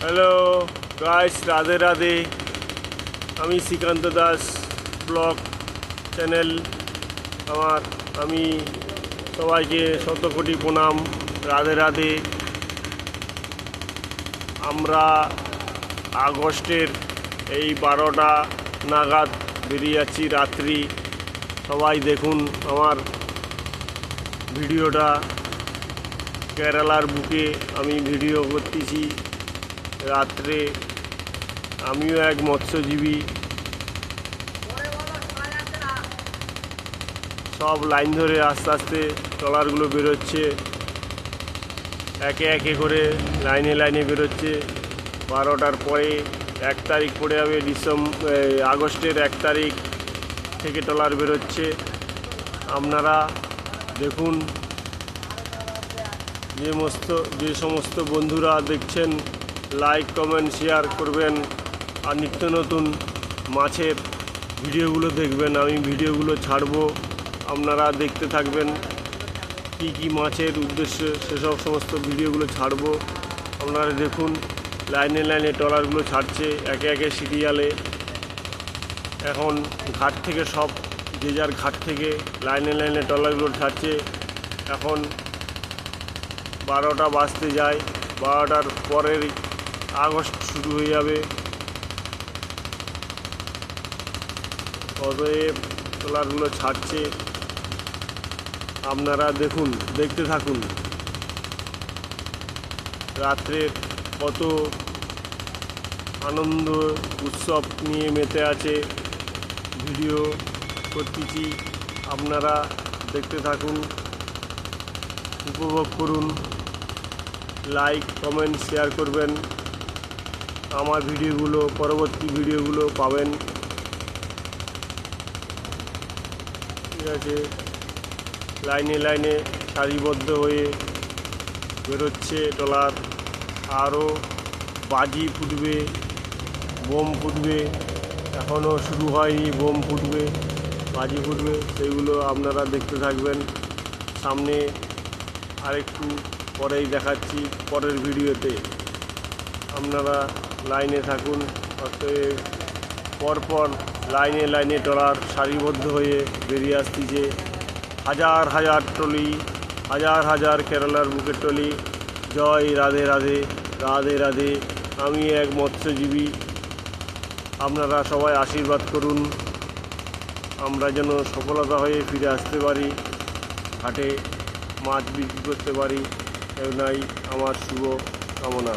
Hello guys, Radhe Radhe. আমি Srikanta Das blog channel আমি সবাইকে শত কোটি প্রণাম, রাধে রাধে। আমরা আগস্টের এই 12টা নাগাদ বেরিয়ে যাচ্ছি রাত্রি। সবাই দেখুন আমার ভিডিওটা। কেরালার বুকে আমি ভিডিও করতেছি রাত্রে। আমিও এক মৎস্যজীবী। সব লাইন ধরে আস্তে আস্তে ট্রলারগুলো বেরোচ্ছে, একে একে করে লাইনে লাইনে বেরোচ্ছে। 12টার পরে 1 তারিখ পড়ে যাবে, আগস্টের 1 তারিখ থেকে ট্রলার বেরোচ্ছে। আপনারা দেখুন। যে সমস্ত বন্ধুরা দেখছেন, লাইক কমেন্ট শেয়ার করবেন আর নিত্য নতুন মাছের ভিডিওগুলো দেখবেন। আমি ভিডিওগুলো ছাড়বো, আপনারা দেখতে থাকবেন। কি কি মাছের উদ্দেশ্যে সেসব সমস্ত ভিডিওগুলো ছাড়বো, আপনারা দেখুন। লাইনে লাইনে ট্রলারগুলো ছাড়ছে একে একে সিরিয়ালে। এখন ঘাট থেকে সব যে যার ঘাট থেকে লাইনে লাইনে ট্রলারগুলো ছাড়ছে। এখন 12টা বাজতে যায়, 12টার পরের আগস্ট শুরু হয়ে যাবে। অতএব ট্রলারগুলো ছাড়ছে, আপনারা দেখুন, দেখতে থাকুন। রাত্রের কত আনন্দ উৎসব নিয়ে মেতে আছে, ভিডিও করতেছি। আপনারা দেখতে থাকুন, উপভোগ করুন। লাইক কমেন্ট শেয়ার করবেন। আমার ভিডিওগুলো, পরবর্তী ভিডিওগুলো পাবেন। ঠিক আছে, লাইনে লাইনে সারিবদ্ধ হয়ে বেরোচ্ছে ট্রলার। আরও বাজি ফুটবে, বোম ফুটবে। এখনও শুরু হয়নি, বোম ফুটবে, বাজি ফুটবে। সেইগুলো আপনারা দেখতে থাকবেন। সামনে আরেকটু পরেই দেখাচ্ছি, পরের ভিডিওতে। আপনারা লাইনে থাকুন। অতএব পরপর লাইনে লাইনে ট্রলার সারিবদ্ধ হয়ে বেরিয়ে আসতেছে। হাজার হাজার ট্রলি, হাজার হাজার কেরালার বুকের ট্রলি। জয় রাধে রাধে, রাধে রাধে। আমি এক মৎস্যজীবী। আপনারা সবাই আশীর্বাদ করুন, আমরা যেন সফলতা হয়ে ফিরে আসতে পারি, ঘাটে মাছ বিক্রি করতে পারি। এটাই আমার শুভ কামনা।